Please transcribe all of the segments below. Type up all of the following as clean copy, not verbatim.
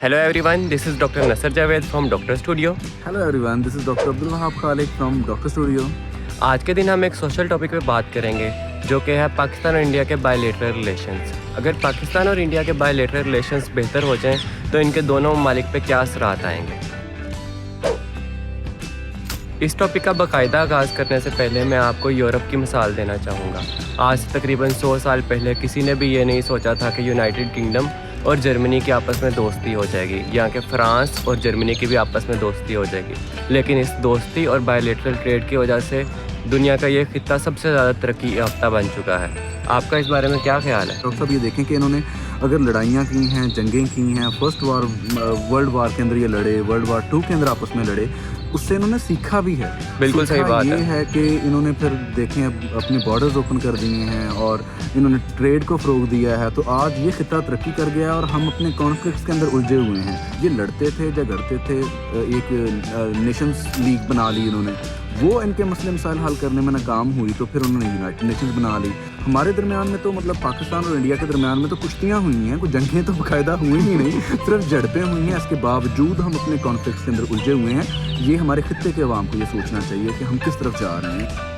Hello everyone, this is Dr. Nasser Javed from Doctor Studio. Hello everyone, this is Dr. Abdul Wahab Khalik from Doctor Studio. आज के दिन हम एक social topic पे बात करेंगे जो कि है पाकिस्तान और इंडिया के बायलैटरल रिलेशंस। अगर पाकिस्तान और इंडिया के बायलैटरल रिलेशंस बेहतर हो जाएं तो इनके दोनों ममालिक पे क्या असरात आएंगे। इस टॉपिक का बाकायदा आगाज़ करने से पहले मैं आपको यूरोप की मिसाल देना चाहूँगा। आज से तकरीबन 100 साल पहले किसी ने भी ये नहीं सोचा था कि यूनाइटेड किंगडम और जर्मनी की आपस में दोस्ती हो जाएगी, यहाँ के फ्रांस और जर्मनी की भी आपस में दोस्ती हो जाएगी। लेकिन इस दोस्ती और बायलैटरल ट्रेड की वजह से दुनिया का ये खित्ता सबसे ज़्यादा तरक्की याफ्ता बन चुका है। आपका इस बारे में क्या ख्याल है? डॉक्टर साहब ये देखें कि इन्होंने अगर लड़ाइयाँ की हैं, जंगें की हैं, वर्ल्ड वार के अंदर ये लड़े, वर्ल्ड वार 2 के अंदर आपस में लड़े, उससे इन्होंने सीखा भी है। बिल्कुल सही बात ये है कि इन्होंने फिर देखें अपने बॉर्डर्स ओपन कर दिए हैं और इन्होंने ट्रेड को फ़रोग दिया है, तो आज ये खित्ता तरक्की कर गया और हम अपने कॉन्फ्लिक्ट्स के अंदर उलझे हुए हैं। ये लड़ते थे, झगड़ते थे, एक नेशंस लीग बना ली इन्होंने, वो इनके मसले मसाइल हल करने में नाकाम हुई तो फिर उन्होंने यूनाइटेड नेशंस बना ली। हमारे दरमियान में तो मतलब पाकिस्तान और इंडिया के दरमियान में तो कुश्तियाँ हुई हैं, कोई जंगें तो बाकायदा हुई ही नहीं, सिर्फ झड़पें हुई हैं। इसके बावजूद हम अपने कॉन्फ्लिक्ट्स के अंदर उलझे हुए हैं। ये हमारे खित्ते के अवाम को ये सोचना चाहिए कि हम किस तरफ जा रहे हैं।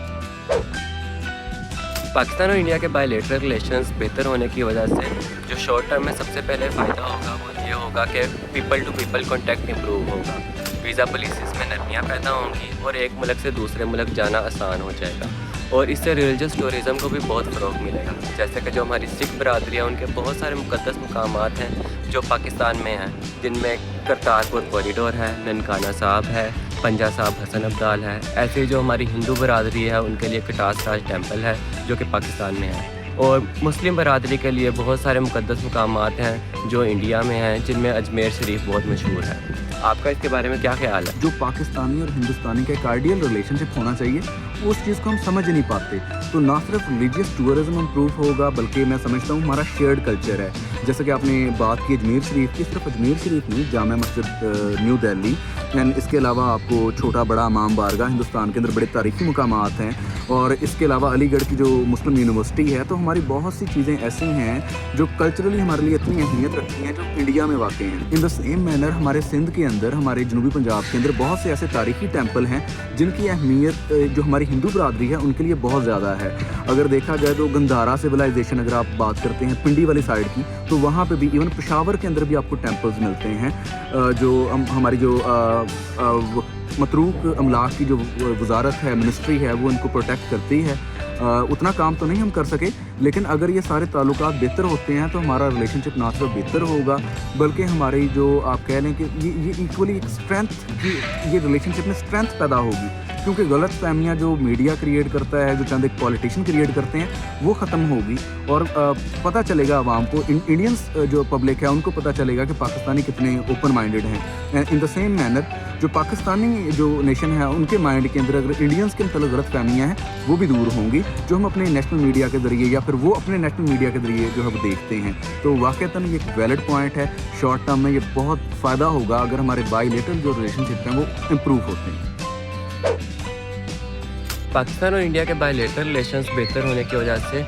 पाकिस्तान और इंडिया के बायलैटरल रिलेशंस बेहतर होने की वजह से जो शॉर्ट टर्म में सबसे पहले फ़ायदा होगा वो ये होगा कि people to people contact improve होगा, वीज़ा पॉलिसीज़ में नरमियाँ पैदा होंगी और एक मुल्क से दूसरे मुल्क जाना आसान हो जाएगा। और इससे रिलीजियस टूरिज़म को भी बहुत फ़रोग़ मिलेगा। जैसे कि जो हमारी सिख बरादरी है उनके बहुत सारे मुक़द्दस मकामात हैं जो पाकिस्तान में हैं, जिनमें करतारपुर कॉरिडोर है, ननकाना साहब है, पंजा साहब हसन अब्दाल है। ऐसे जो हमारी हिंदू बरादरी है उनके लिए कटास राज टेम्पल है जो कि पाकिस्तान में है। और मुस्लिम बरादरी के लिए बहुत सारे मुक़द्दस मकामात हैं जो इंडिया में हैं, जिनमें अजमेर शरीफ बहुत मशहूर है। आपका इसके बारे में क्या ख्याल है? जो पाकिस्तानी और हिंदुस्तानी का एक आइडियल रिलेशनशिप होना चाहिए उस चीज़ को हम समझ नहीं पाते। तो ना सिर्फ रिलीजियस टूरिज़्म इम्प्रूव होगा बल्कि मैं समझता हूँ हमारा शेयर्ड कल्चर है। जैसे कि आपने बात की अजमेर शरीफ की, सिर्फ अजमेर शरीफ नहीं, जामा मस्जिद न्यू दिल्ली एंड इसके अलावा आपको छोटा बड़ा इमाम बारगाह हिंदुस्तान के अंदर बड़े तारीखी मुकामात हैं। और इसके अलावा अलीगढ़ की जो मुस्लिम यूनिवर्सिटी है, तो हमारी बहुत सी चीज़ें ऐसी हैं जो कल्चरली हमारे लिए इतनी अहमियत रखती हैं जो इंडिया में वाक़ई हैं। इन द सेम मैनर हमारे सिंध के अंदर, हमारे जनूबी पंजाब के अंदर बहुत से ऐसे तारीखी टेम्पल हैं जिनकी अहमियत जो हमारी हिंदू बरादरी है उनके लिए बहुत ज़्यादा है। अगर देखा जाए तो गंधारा सिविलाइजेशन अगर आप बात करते हैं पिंडी वाली साइड की, तो वहाँ पे भी इवन पेशावर के अंदर भी आपको टेम्पल्स मिलते हैं। जो हमारी जो मतरूक अमलाक की जो वजारत है, मिनिस्ट्री है, वो इनको प्रोटेक्ट करती है। उतना काम तो नहीं हम कर सके, लेकिन अगर ये सारे ताल्लुकात बेहतर होते हैं तो हमारा रिलेशनशिप ना सिर्फ बेहतर होगा बल्कि हमारी जो आप कह लें कि ये इक्वली एक स्ट्रेंथ की, ये रिलेशनशिप में स्ट्रेंथ पैदा होगी। क्योंकि गलत फहमियाँ जो मीडिया क्रिएट करता है, जो चंद एक पॉलिटिशियन क्रिएट करते हैं, वो ख़त्म होगी और पता चलेगा आवाम को, इंडियंस जो पब्लिक है उनको पता चलेगा कि पाकिस्तानी कितने ओपन माइंडेड हैं। इन द सेम मैनर जो पाकिस्तानी जो नेशन है उनके माइंड के अंदर अगर इंडियंस के मतलब गलत फहमियाँ हैं वो भी दूर होंगी, जो हम अपने नेशनल मीडिया के ज़रिए या फिर वो अपने नेशनल मीडिया के ज़रिए जो हम देखते हैं। तो वाक़ईतन ये एक वैलिड पॉइंट है। शॉर्ट टर्म में ये बहुत फ़ायदा होगा अगर हमारे बायलैटरल जो रिलेशनशिप हैं वो इम्प्रूव होते हैं। पाकिस्तान और इंडिया के बायलैटरल रिलेशंस बेहतर होने की वजह से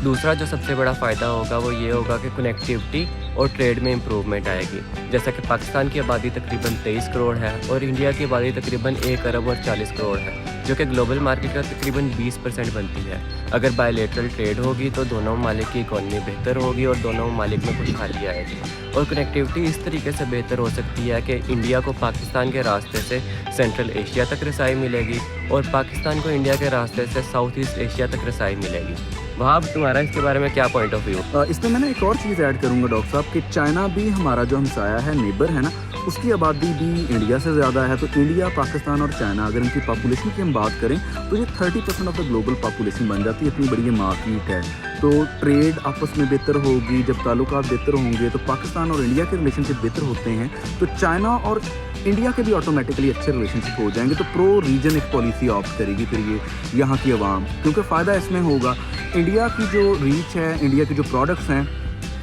दूसरा जो सबसे बड़ा फ़ायदा होगा वो ये होगा कि कनेक्टिविटी और ट्रेड में इम्प्रूवमेंट आएगी। जैसा कि पाकिस्तान की आबादी तकरीबन 23 करोड़ है और इंडिया की आबादी तकरीबन 1 अरब और 40 करोड़ है, जो कि ग्लोबल मार्केट का तकरीबन 20% बनती है। अगर बायलैटरल ट्रेड होगी तो दोनों ममालिक की इकॉनमी बेहतर होगी और दोनों ममालिक में खुशहाली आएगी। और कनेक्टिविटी इस तरीके से बेहतर हो सकती है कि इंडिया को पाकिस्तान के रास्ते से सेंट्रल एशिया तक रसाई मिलेगी और पाकिस्तान को इंडिया के रास्ते से साउथ ईस्ट एशिया तक रसाई मिलेगी। वहाँ तुम्हारा इसके बारे में क्या पॉइंट ऑफ व्यू? इसमें मैंने एक और चीज़ ऐड करूँगा डॉक्टर साहब कि चाइना भी हमारा जो हमसाया है, नेबर है ना, उसकी आबादी भी इंडिया से ज़्यादा है। तो इंडिया, पाकिस्तान और चाइना अगर इनकी पॉपुलेशन की हम बात करें तो ये 30% ऑफ द ग्लोबल पॉपुलेशन बन जाती है। इतनी बड़ी ये मार्केट है। तो ट्रेड आपस में बेहतर होगी, जब ताल्लुकात बेहतर होंगे तो पाकिस्तान और इंडिया के रिलेशनशिप बेहतर होते हैं तो चाइना और इंडिया के भी ऑटोमेटिकली अच्छे रिलेशनशिप हो जाएंगे। तो प्रो रीजन एक पॉलिसी ऑप्ट करेगी फिर ये यहाँ की आवाम, क्योंकि फ़ायदा इसमें होगा। इंडिया की जो रीच है, इंडिया के जो प्रोडक्ट्स हैं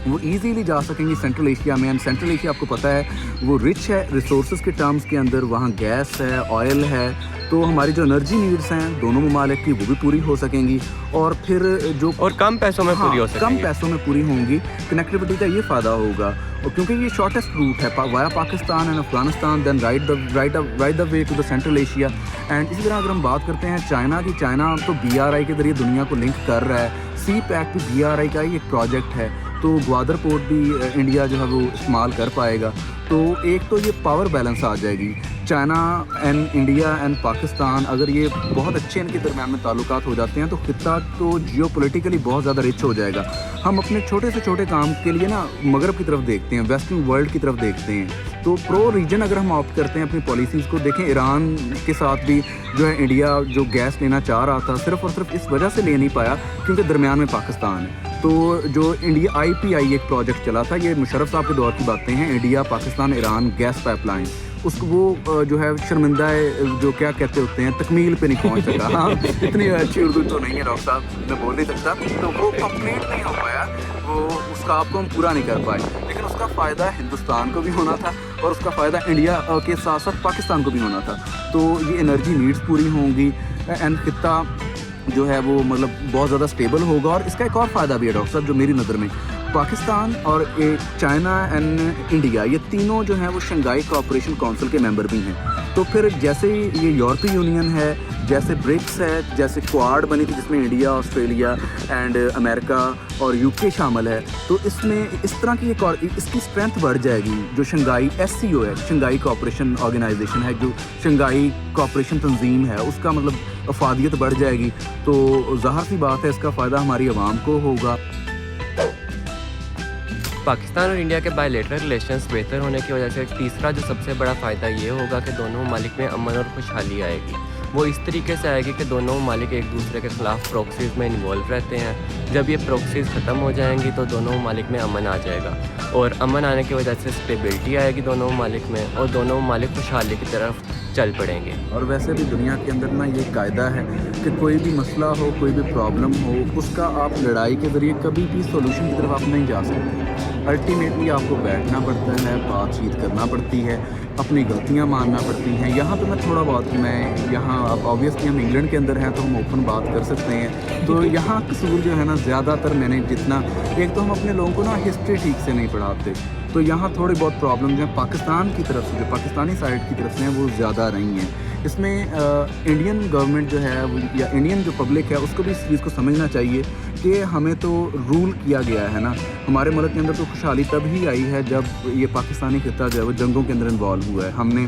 वो ईजीली जा सकेंगी सेंट्रल एशिया में। एंड सेंट्रल एशिया आपको पता है वो रिच है रिसोर्सेज के टर्म्स के अंदर, वहाँ गैस है, ऑयल है, तो हमारी जो एनर्जी नीड्स हैं दोनों ममालिक की वो भी पूरी हो सकेंगी, और फिर जो और कम पैसों में पूरी हो कम सकेंगी। पैसों में पूरी होंगी। कनेक्टिविटी का ये फ़ायदा होगा, और क्योंकि ये शॉर्टेस्ट रूट है via Pakistan and Afghanistan, then right the way to the Central Asia. And इसी तरह अगर हम बात करते हैं चाइना की, चाइना तो BRI के ज़रिए दुनिया को लिंक कर रहा है। सी पैक भी BRI का ही एक प्रोजेक्ट है, तो ग्वादर पोर्ट भी इंडिया जो है वो इस्तेमाल कर पाएगा। तो एक तो ये पावर बैलेंस आ जाएगी, China and India and Pakistan, अगर ये बहुत अच्छे इनके दरम्यान में ताल्लुकात हो जाते हैं तो खित्ता तो जियोपॉलिटिकली बहुत ज़्यादा रिच हो जाएगा। हम अपने छोटे से छोटे काम के लिए ना मगरब की तरफ देखते हैं, वेस्टर्न वर्ल्ड की तरफ देखते हैं। तो प्रो रीजन अगर हम ऑप्ट करते हैं अपनी पॉलिसीज़ को, देखें ईरान के साथ भी जो है इंडिया जो गैस लेना चाह रहा था सिर्फ और सिर्फ इस वजह से ले नहीं पाया क्योंकि दरम्यान में पाकिस्तान है। तो जो इंडिया IPI एक प्रोजेक्ट चला था, ये मुशर्रफ साहब के दौर की बातें हैं, India Pakistan Iran gas pipeline, उसको वो जो है शर्मिंदा है, जो क्या कहते होते हैं, तकमील पे नहीं पहुंच सका। हाँ, इतनी अच्छी उर्दू तो नहीं है डॉक्टर साहब, मैं बोल नहीं सकता, तो वो कंप्लीट नहीं हो पाया, वो उसका आपको हम पूरा नहीं कर पाए। लेकिन उसका फ़ायदा हिंदुस्तान को भी होना था और उसका फ़ायदा इंडिया के साथ साथ पाकिस्तान को भी होना था। तो ये एनर्जी नीड्स पूरी होंगी एंड खित्ता जो है वो मतलब बहुत ज़्यादा स्टेबल होगा। और इसका एक और फ़ायदा भी है डॉक्टर साहब, जो मेरी नज़र में पाकिस्तान और चाइना एंड इंडिया, ये तीनों जो हैं वो शंघाई कोऑपरेशन काउंसिल के मेंबर भी हैं। तो फिर जैसे ये यूरोपीय यूनियन है, जैसे ब्रिक्स है, जैसे क्वाड बनी थी जिसमें इंडिया, ऑस्ट्रेलिया एंड अमेरिका और UK शामिल है, तो इसमें इस तरह की एक और इसकी स्ट्रेंथ बढ़ जाएगी। जो शंघाई SCO है, शंघाई कोऑपरेशन ऑर्गेनाइजेशन है, जो शंघाई कोऑपरेशन तंजीम है, उसका मतलब अफादियत बढ़ जाएगी। तो ज़ाहिर सी बात है इसका फ़ायदा हमारी आवाम को होगा। पाकिस्तान और इंडिया के बायलैटरल रिलेशंस बेहतर होने की वजह से तीसरा जो सबसे बड़ा फ़ायदा ये होगा कि दोनों ममालिक में अमन और खुशहाली आएगी। वो इस तरीके से आएगी कि दोनों ममालिक एक दूसरे के ख़िलाफ़ प्रॉक्सीज़ में इन्वॉल्व रहते हैं। जब ये प्रॉक्सीज़ ख़त्म हो जाएंगी तो दोनों ममालिक में अमन आ जाएगा, और अमन आने की वजह से स्टेबिलिटी आएगी दोनों ममालिक में, और दोनों ममालिक खुशहाली की तरफ चल पड़ेंगे। और वैसे भी दुनिया के अंदर ना ये कायदा है कि कोई भी मसला हो, कोई भी प्रॉब्लम हो, उसका आप लड़ाई के ज़रिए कभी भी सॉल्यूशन की तरफ आप नहीं जा सकते। अल्टीमेटली आपको बैठना पड़ता है, बातचीत करना पड़ती है, अपनी गलतियां मानना पड़ती हैं। यहाँ पे मैं थोड़ा बहुत, मैं यहाँ अब ऑब्वियसली हम इंग्लैंड के अंदर हैं तो हम ओपन बात कर सकते हैं। तो यहाँ कसूर जो है ना, ज़्यादातर मैंने जितना, एक तो हम अपने लोगों को ना हिस्ट्री ठीक से नहीं पढ़ाते, तो यहाँ थोड़ी बहुत प्रॉब्लम जो है पाकिस्तान की तरफ से, जो पाकिस्तानी साइड की तरफ से हैं, वो ज़्यादा रही हैं। इसमें इंडियन गवर्नमेंट जो है या इंडियन जो पब्लिक है उसको भी इस चीज़ को समझना चाहिए कि हमें तो रूल किया गया है ना, हमारे मुल्क के अंदर तो खुशहाली तब ही आई है जब ये पाकिस्तानी खित्ता जो है वो जंगों के अंदर इन्वॉल्व हुआ है। हमने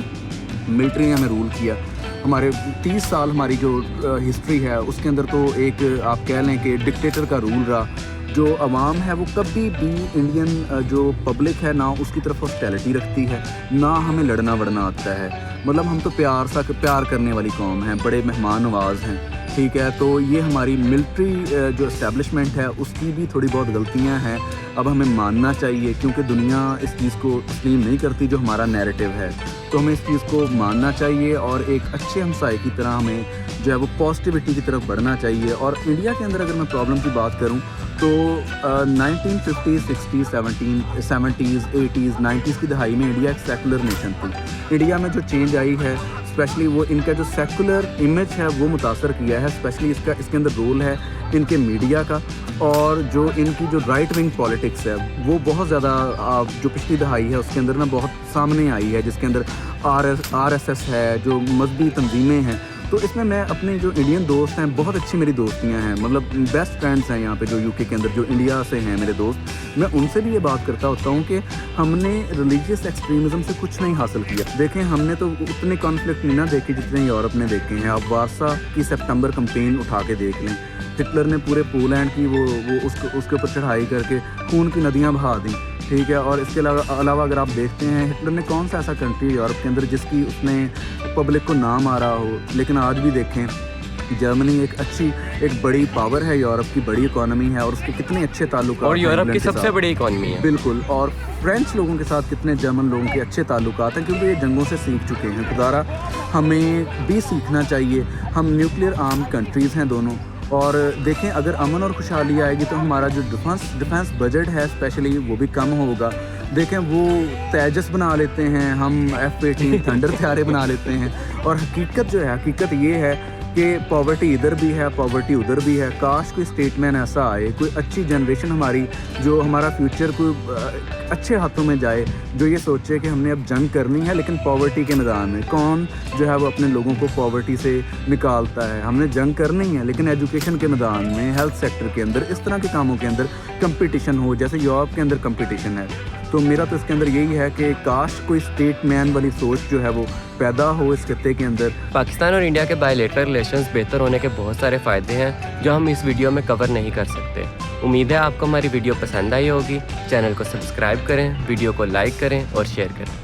मिलिट्री ने हमें रूल किया, हमारे 30 साल हमारी जो हिस्ट्री है उसके अंदर तो एक आप कह लें कि डिक्टेटर का रूल रहा। जो अवाम है वो कभी भी इंडियन जो पब्लिक है ना उसकी तरफ हॉस्टिलिटी रखती है, ना हमें लड़ना वड़ना आता है। मतलब हम तो प्यार करने वाली कौम है, बड़े मेहमान नवाज हैं, ठीक है। तो ये हमारी मिलिट्री जो इस्टेब्लिशमेंट है उसकी भी थोड़ी बहुत गलतियां हैं, अब हमें मानना चाहिए, क्योंकि दुनिया इस चीज़ को तस्लीम नहीं करती जो हमारा नैरेटिव है। तो हमें इस चीज़ को मानना चाहिए और एक अच्छे हमसाये की तरह हमें जो है वो पॉजिटिविटी की तरफ बढ़ना चाहिए। और इंडिया के अंदर अगर मैं प्रॉब्लम की बात करूं तो 1950s, 60s, 70s, 80s, 90s की दहाई में इंडिया एक सेकुलर नेशन थी। इंडिया में जो चेंज आई है, स्पेशली वो इनका जो सेकुलर इमेज है वो मुतासर किया है, स्पेशली इसके अंदर रोल है इनके मीडिया का, और जो इनकी जो राइट विंग पॉलिटिक्स है वो बहुत ज़्यादा जो पिछली दहाई है उसके अंदर ना बहुत सामने आई है, जिसके अंदर RSS है, जो मजहबी तंजीमें हैं। तो इसमें मैं अपने जो इंडियन दोस्त हैं, बहुत अच्छी मेरी दोस्तियां हैं, मतलब बेस्ट फ्रेंड्स हैं यहाँ पे जो UK के अंदर जो इंडिया से हैं मेरे दोस्त, मैं उनसे भी ये बात करता होता हूँ कि हमने रिलीजियस एक्सट्रीमिज़म से कुछ नहीं हासिल किया। देखें, हमने तो उतने कॉन्फ्लिक्ट नहीं ना देखे जितने यूरोप ने देखे हैं। आप वारसा की सितंबर कैंपेन उठा के देख लें, हिटलर ने पूरे पोलैंड की वो उसके ऊपर चढ़ाई करके खून की नदियाँ बहा दी, ठीक है। और इसके अलावा अगर आप देखते हैं हिटलर ने कौन सा ऐसा कंट्री यूरोप के अंदर जिसकी उसने पब्लिक को ना मारा हो, लेकिन आज भी देखें जर्मनी एक बड़ी पावर है, यूरोप की बड़ी इकोनॉमी है और उसके कितने अच्छे ताल्लुकात, और यूरोप की सबसे बड़ी इकोनॉमी है बिल्कुल। और फ्रेंच लोगों के साथ कितने जर्मन लोगों के अच्छे ताल्लुकात हैं, क्योंकि ये जंगों से सीख चुके हैं। खुदारा हमें भी सीखना चाहिए। हम न्यूक्लियर आर्म कंट्रीज़ हैं दोनों, और देखें अगर अमन और खुशहाली आएगी तो हमारा जो डिफेंस बजट है स्पेशली वो भी कम होगा। देखें वो तेजस बना लेते हैं, हम F-18 थंडर तैयारे बना लेते हैं, और हकीकत जो है, हकीकत ये है कि पॉवर्टी इधर भी है, पॉवर्टी उधर भी है। काश कोई स्टेटमैन ऐसा आए, कोई अच्छी जनरेशन हमारी, जो हमारा फ्यूचर कोई अच्छे हाथों में जाए, जो ये सोचे कि हमने अब जंग करनी है लेकिन पॉवर्टी के मैदान में। कौन जो है वो अपने लोगों को पॉवर्टी से निकालता है? हमने जंग करनी है लेकिन एजुकेशन के मैदान में, हेल्थ सेक्टर के अंदर, इस तरह के कामों के अंदर कंपटीशन हो, जैसे यूरोप के अंदर कंपटीशन है। तो मेरा तो इसके अंदर यही है कि काश कोई स्टेटमैन वाली सोच जो है वो पैदा हो इस खत्ते के अंदर। पाकिस्तान और इंडिया के बायलैटरल रिलेशंस बेहतर होने के बहुत सारे फ़ायदे हैं जो हम इस वीडियो में कवर नहीं कर सकते। उम्मीद है आपको हमारी वीडियो पसंद आई होगी। चैनल को सब्सक्राइब करें, वीडियो को लाइक करें और शेयर करें।